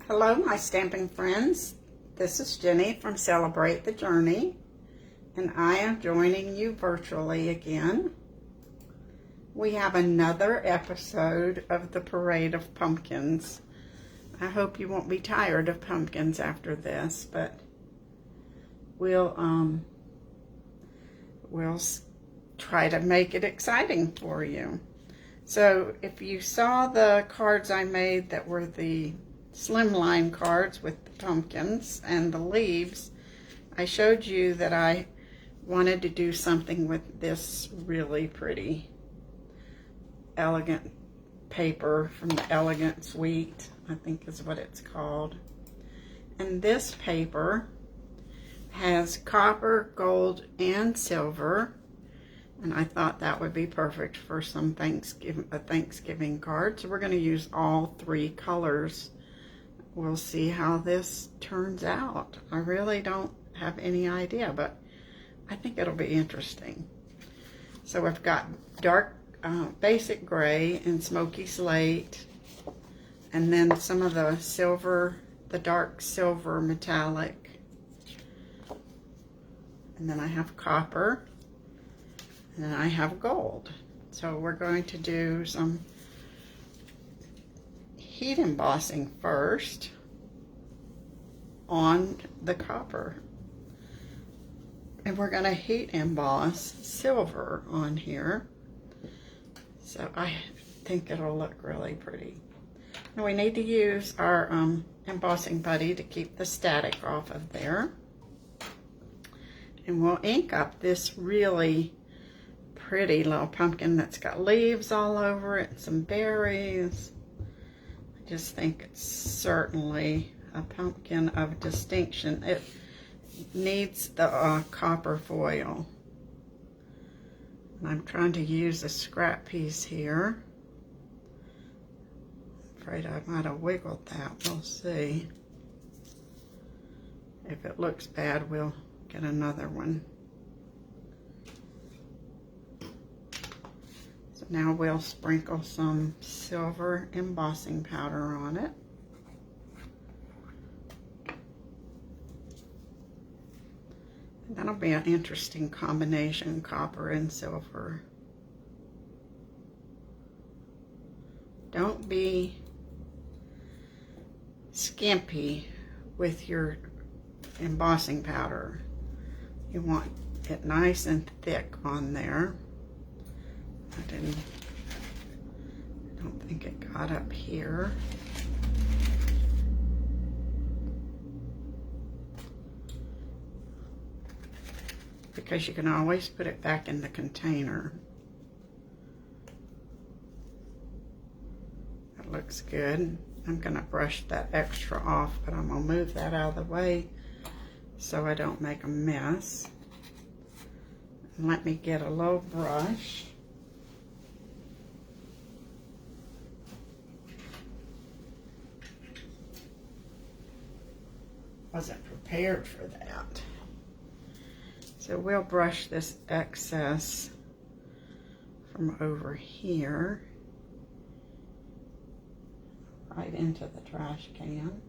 Hello, my stamping friends. This is Jenny from Celebrate the Journey, and I am joining you virtually again. We have another episode of the Parade of Pumpkins. I hope you won't be tired of pumpkins after this, but we'll try to make it exciting for you. So if you saw the cards I made that were the slimline cards with the pumpkins and the leaves, I showed you that I wanted to do something with this really pretty elegant paper from the Elegant Suite, I think is what it's called. And this paper has copper, gold, and silver, and I thought that would be perfect for some Thanksgiving card. So we're going to use all three colors. We'll see how this turns out. I really don't have any idea, but I think it'll be interesting. So we've got dark basic gray and smoky slate, and then some of the silver, the dark silver metallic, and then I have copper, and then I have gold. So we're going to do some heat embossing first on the copper, and we're going to heat emboss silver on here, so I think it'll look really pretty. And we need to use our embossing buddy to keep the static off of there, and we'll ink up this really pretty little pumpkin that's got leaves all over it and some berries. I just think it's certainly a pumpkin of distinction. It needs the copper foil. And I'm trying to use a scrap piece here. I'm afraid I might have wiggled that. We'll see. If it looks bad, we'll get another one. So now we'll sprinkle some silver embossing powder on it. That'll be an interesting combination, copper and silver. Don't be skimpy with your embossing powder. You want it nice and thick on there. I don't think it got up here. Because you can always put it back in the container. That looks good. I'm gonna brush that extra off, but I'm gonna move that out of the way so I don't make a mess. And let me get a low brush. Wasn't prepared for that. So we'll brush this excess from over here right into the trash can.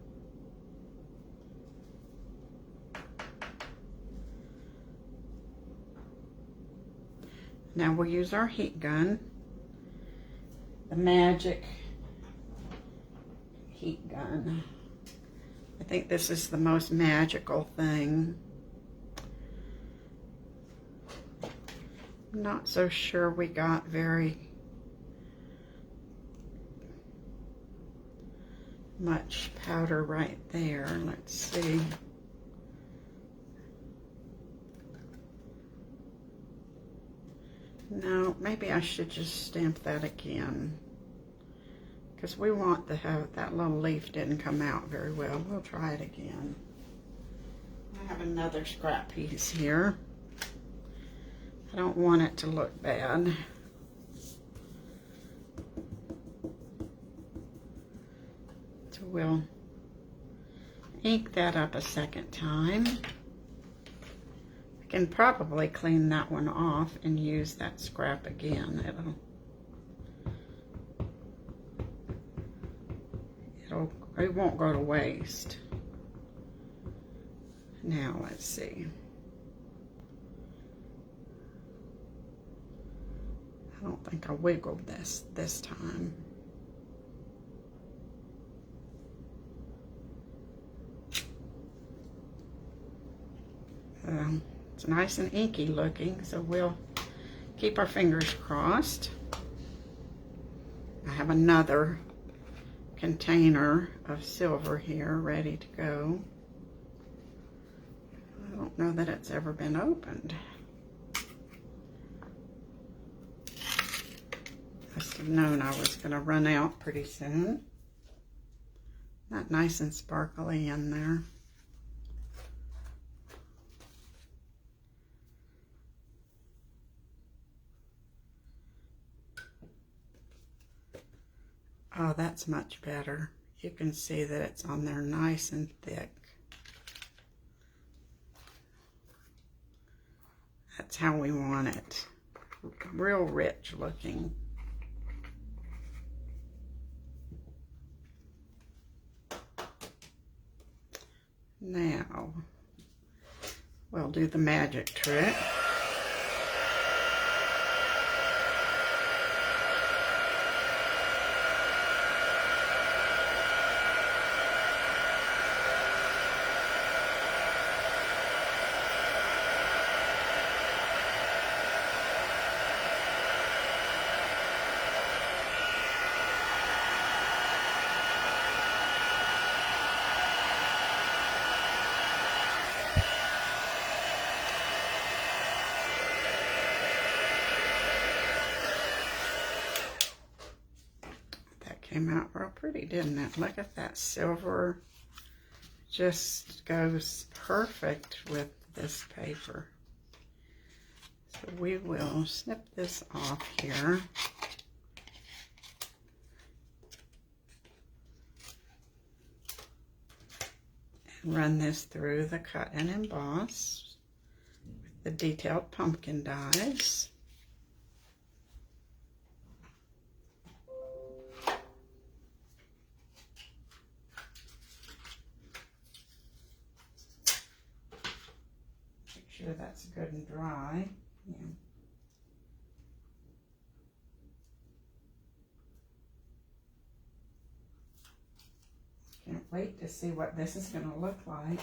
Now we'll use our heat gun, the Magic heat gun. I think this is the most magical thing. I'm not so sure we got very much powder right there. Let's see. No, maybe I should just stamp that again, because we want to have that little leaf didn't come out very well. We'll try it again. I have another scrap piece here. I don't want it to look bad. So we'll ink that up a second time. I can probably clean that one off and use that scrap again. It'll it won't go to waste. Now let's see. I don't think I wiggled this time. It's nice and inky looking, so we'll keep our fingers crossed. I have another container of silver here ready to go. I don't know that it's ever been opened. I must have known I was going to run out pretty soon. Not nice and sparkly in there. Oh, that's much better. You can see that it's on there nice and thick. That's how we want it. Real rich looking. Now, we'll do the magic trick. Came out real pretty, didn't it? Look at that silver. Just goes perfect with this paper. So we will snip this off here. And run this through the cut and emboss with the detailed pumpkin dies. Sure that's good and dry. Yeah. Can't wait to see what this is going to look like.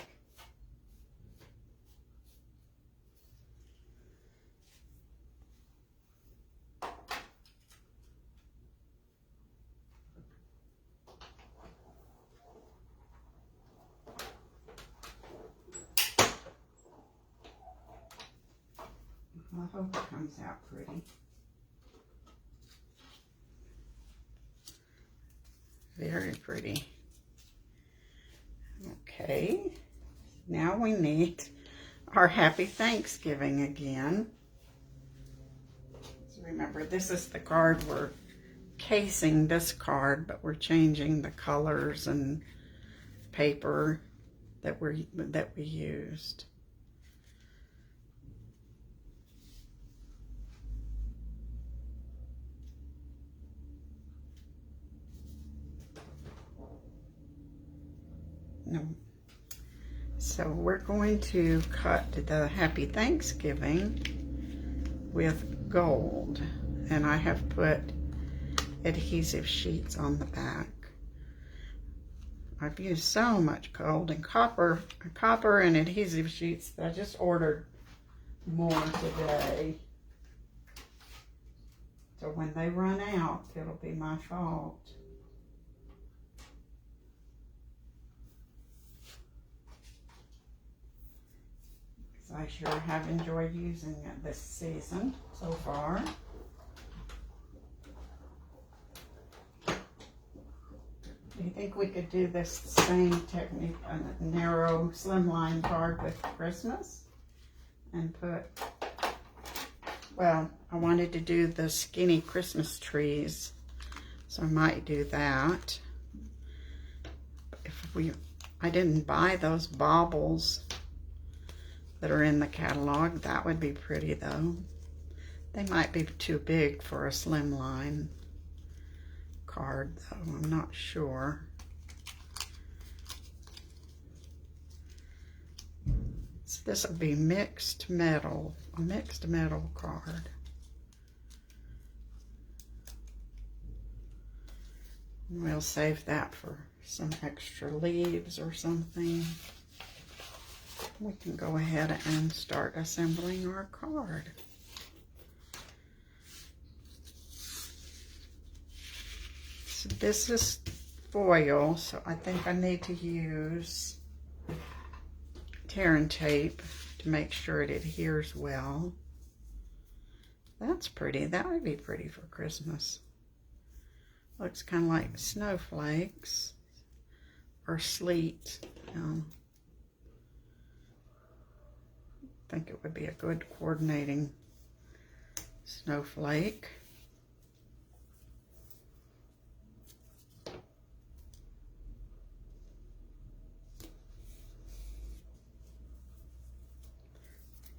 I hope it comes out pretty. Very pretty. Okay, now we need our Happy Thanksgiving again. So remember, this is the card we're casing this card, but we're changing the colors and paper that we used. No. So we're going to cut the Happy Thanksgiving with gold, and I have put adhesive sheets on the back. I've used so much gold and copper and adhesive sheets that I just ordered more today. So when they run out, it'll be my fault. I sure have enjoyed using it this season so far. Do you think we could do this same technique on a narrow slimline card with Christmas? And put, well, I wanted to do the skinny Christmas trees, so I might do that. I didn't buy those baubles that are in the catalog. That would be pretty though. They might be too big for a slimline card though. I'm not sure. This will be mixed metal, a mixed metal card. We'll save that for some extra leaves or something. We can go ahead and start assembling our card. So this is foil, so I think I need to use tear and tape to make sure it adheres well. That's pretty. That would be pretty for Christmas. Looks kind of like snowflakes or sleet. I think it would be a good coordinating snowflake.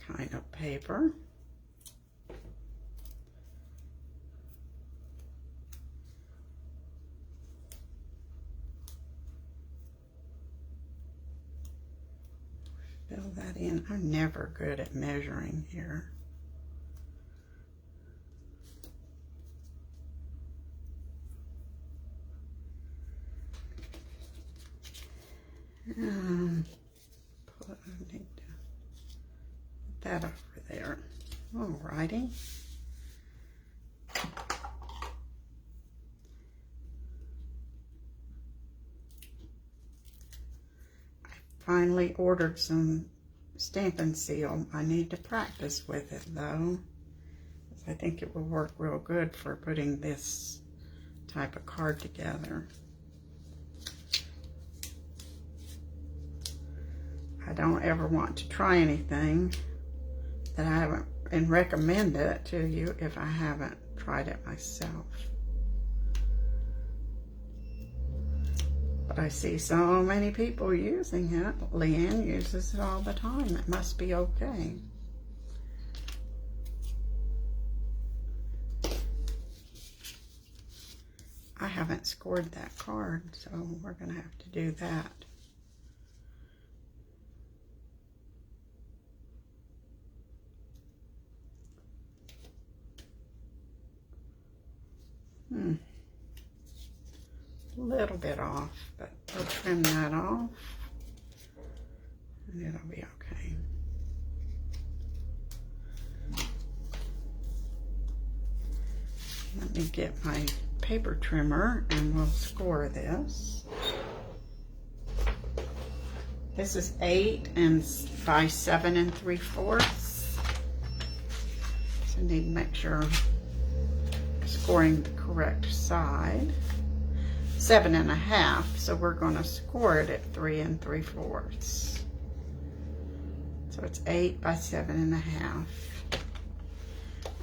Kind of paper. Fill that in. I'm never good at measuring here. I need to put that over there. Alrighty. Finally ordered some Stampin' Seal. I need to practice with it though. I think it will work real good for putting this type of card together. I don't ever want to try anything that I haven't and recommend it to you if I haven't tried it myself. But I see so many people using it. Leanne uses it all the time. It must be okay. I haven't scored that card, so we're going to have to do that. A little bit off, but we'll trim that off and it'll be okay. Let me get my paper trimmer and we'll score this. This is 8 by 7 3/4. So I need to make sure I'm scoring the correct side. 7 1/2, so we're going to score it at 3 3/4. So it's 8 by 7 1/2.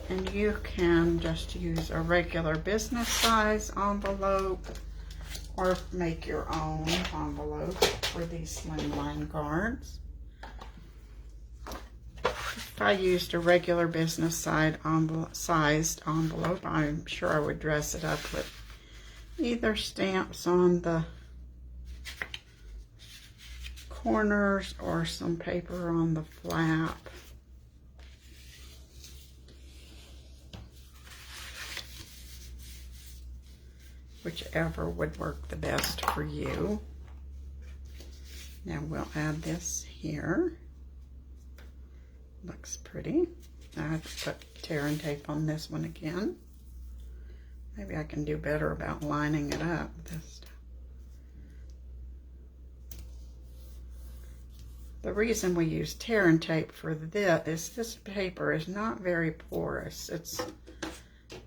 And you can just use a regular business size envelope or make your own envelope for these slimline cards. If I used a regular business sized envelope, I'm sure I would dress it up with either stamps on the corners or some paper on the flap. Whichever would work the best for you. Now we'll add this here. Looks pretty. I have to put tear and tape on this one again. Maybe I can do better about lining it up this time. The reason we use tear and tape for this is this paper is not very porous. It's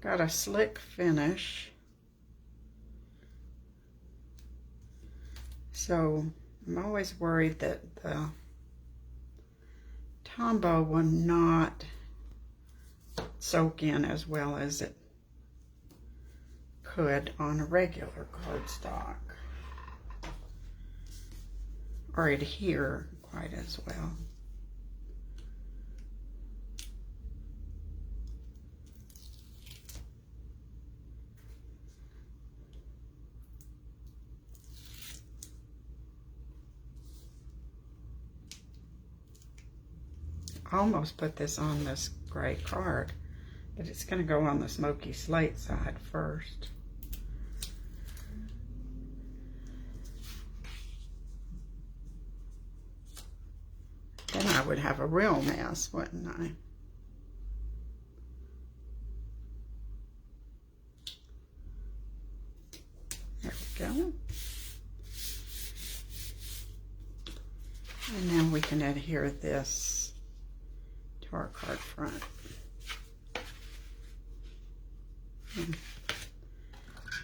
got a slick finish. So I'm always worried that the Tombow will not soak in as well as it could on a regular cardstock, or adhere quite as well. almost put this on this gray card, but it's going to go on the smoky slate side first. Then I would have a real mess, wouldn't I? There we go. And now we can adhere this to our card front.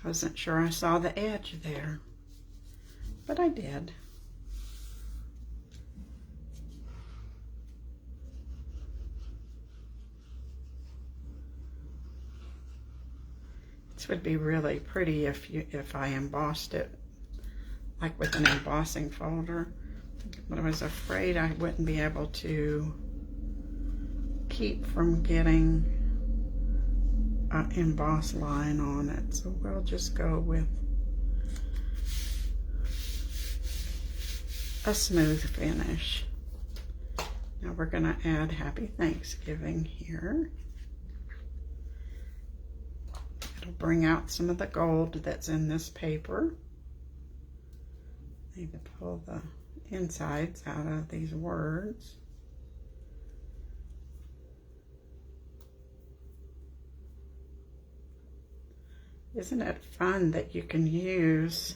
Wasn't sure I saw the edge there, but I did. This would be really pretty if I embossed it like with an embossing folder, but I was afraid I wouldn't be able to keep from getting an emboss line on it, so we'll just go with a smooth finish. Now we're going to add Happy Thanksgiving here. It'll bring out some of the gold that's in this paper. Need to pull the insides out of these words. Isn't it fun that you can use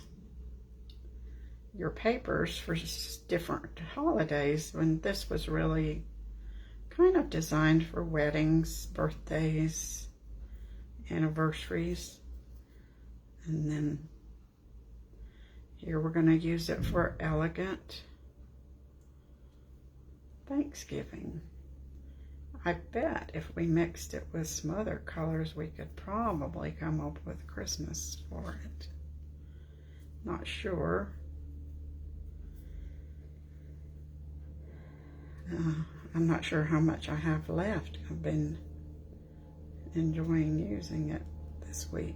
your papers for different holidays, when this was really kind of designed for weddings, birthdays, anniversaries. And then here we're going to use it for elegant Thanksgiving. I bet if we mixed it with some other colors, we could probably come up with Christmas for it. Not sure. I'm not sure how much I have left. I've been enjoying using it this week.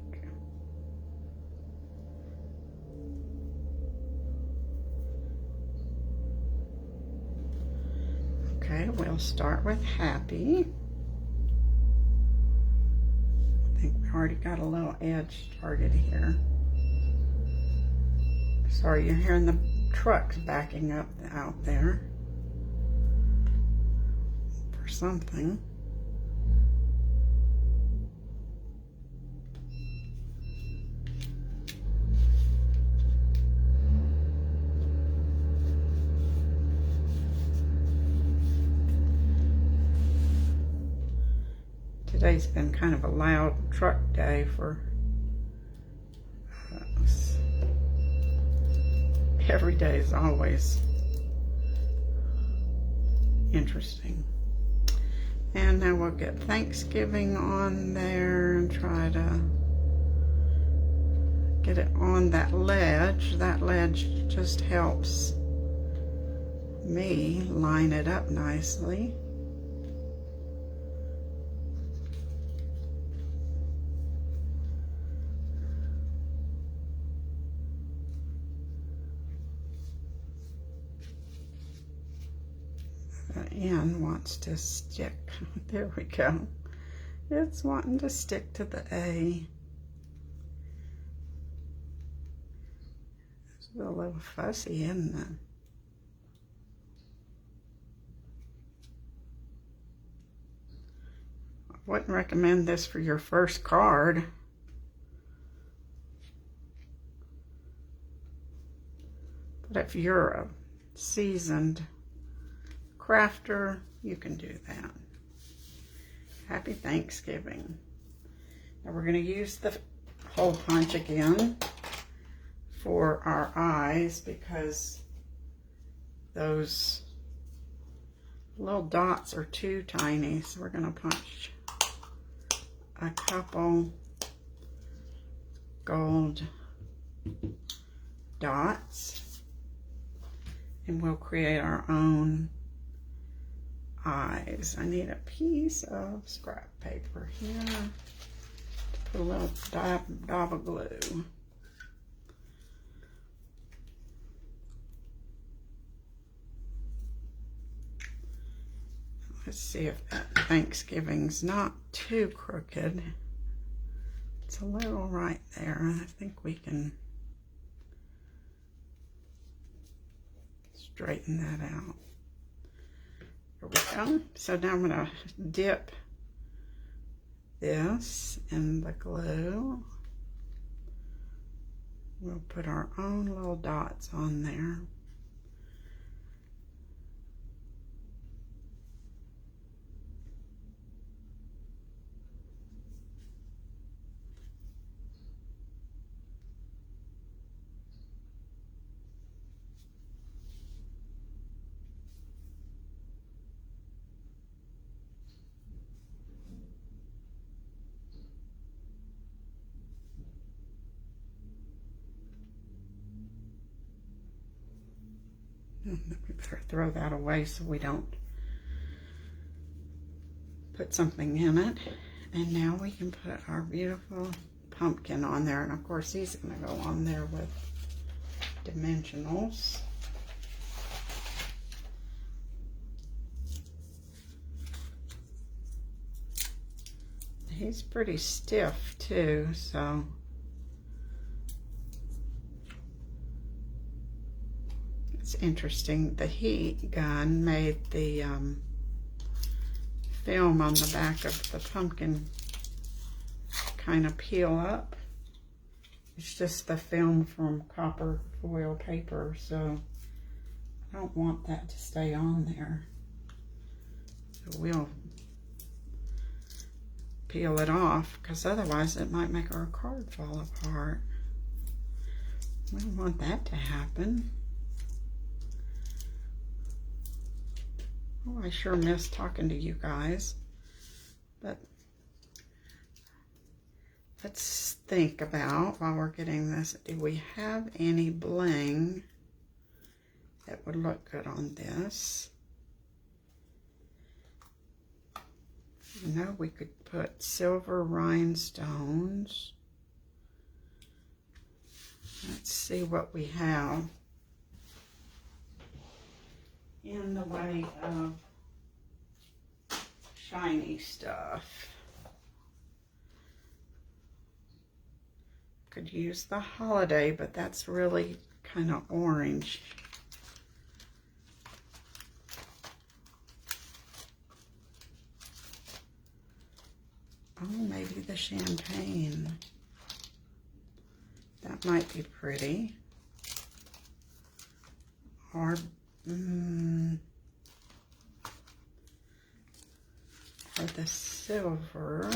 Okay, we'll start with Happy. I think we already got a little edge started here. Sorry, you're hearing the trucks backing up out there for something. Today's been kind of a loud truck day for us. Every day is always interesting. And now we'll get Thanksgiving on there and try to get it on that ledge. That ledge just helps me line it up nicely. The N wants to stick. There we go. It's wanting to stick to the A. It's a little fussy, isn't it? I wouldn't recommend this for your first card. But if you're a seasoned crafter, you can do that. Happy Thanksgiving. Now we're going to use the hole punch again for our eyes, because those little dots are too tiny. So we're going to punch a couple gold dots, and we'll create our own eyes. I need a piece of scrap paper here to put a little dab of glue. Let's see if that Thanksgiving's not too crooked. It's a little right there. I think we can straighten that out. Here we go. So now I'm going to dip this in the glue. We'll put our own little dots on there. We better throw that away so we don't put something in it. And now we can put our beautiful pumpkin on there. And of course he's going to go on there with dimensionals. He's pretty stiff too, so it's interesting. The heat gun made the film on the back of the pumpkin kind of peel up. It's just the film from copper foil paper, so I don't want that to stay on there. So we'll peel it off, because otherwise it might make our card fall apart. We don't want that to happen. Oh, I sure miss talking to you guys. But let's think about, while we're getting this, do we have any bling that would look good on this? You know, we could put silver rhinestones. Let's see what we have in the way of shiny stuff. Could use the holiday, but that's really kind of orange. Oh, maybe the champagne. That might be pretty. Or, for the silver,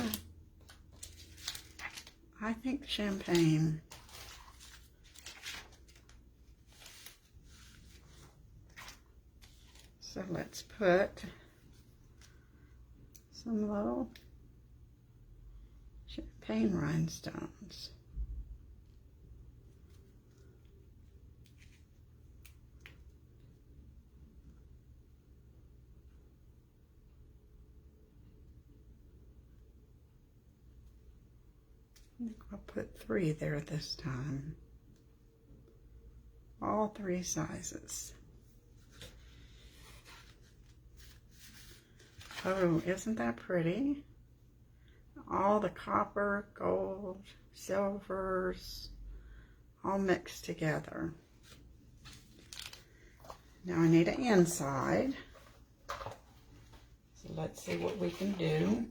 I think champagne. So let's put some little champagne rhinestones. I think I'll put 3 there this time. All 3 sizes. Oh, isn't that pretty? All the copper, gold, silvers, all mixed together. Now I need an inside. So let's see what we can do.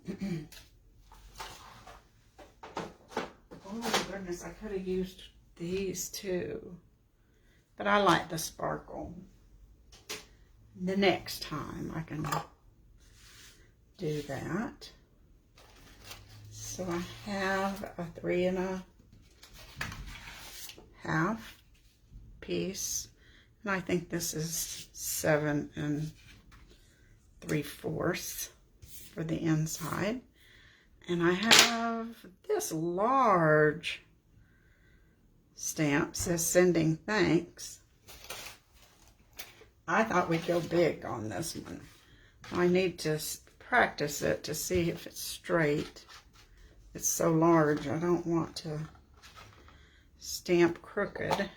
Oh my goodness, I could have used these too. But I like the sparkle. The next time I can do that. So I have a 3 1/2 piece. And I think this is 7 3/4 for the inside. And I have this large stamp, says sending thanks. I thought we'd go big on this one. I need to practice it to see if it's straight. It's so large, I don't want to stamp crooked.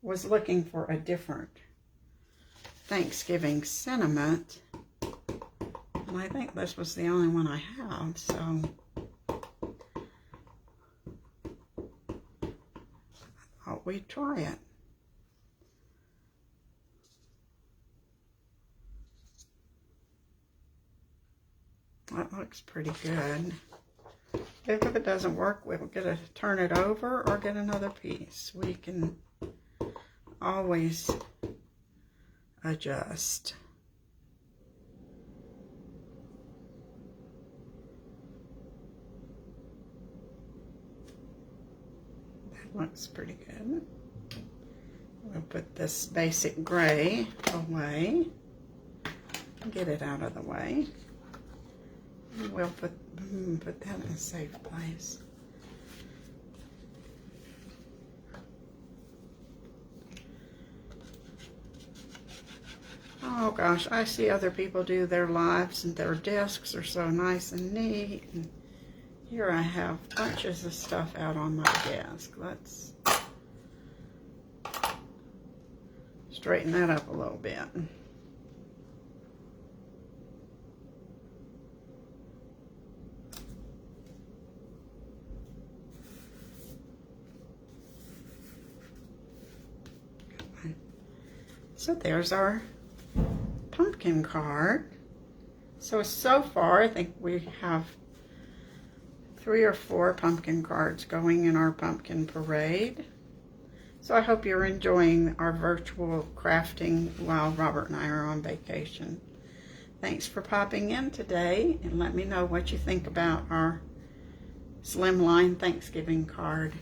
Was looking for a different Thanksgiving sentiment. And I think this was the only one I have, so I thought we'd try it. That looks pretty good. If it doesn't work, we'll turn it over or get another piece. We can always adjust. That looks pretty good. We'll put this basic gray away. Get it out of the way. We'll put that in a safe place. Oh gosh, I see other people do their lives and their desks are so nice and neat. And here I have bunches of stuff out on my desk. Let's straighten that up a little bit. So there's our pumpkin card. So far I think we have 3 or 4 pumpkin cards going in our pumpkin parade. So I hope you're enjoying our virtual crafting while Robert and I are on vacation. Thanks for popping in today, and let me know what you think about our Slimline Thanksgiving card.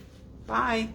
Bye.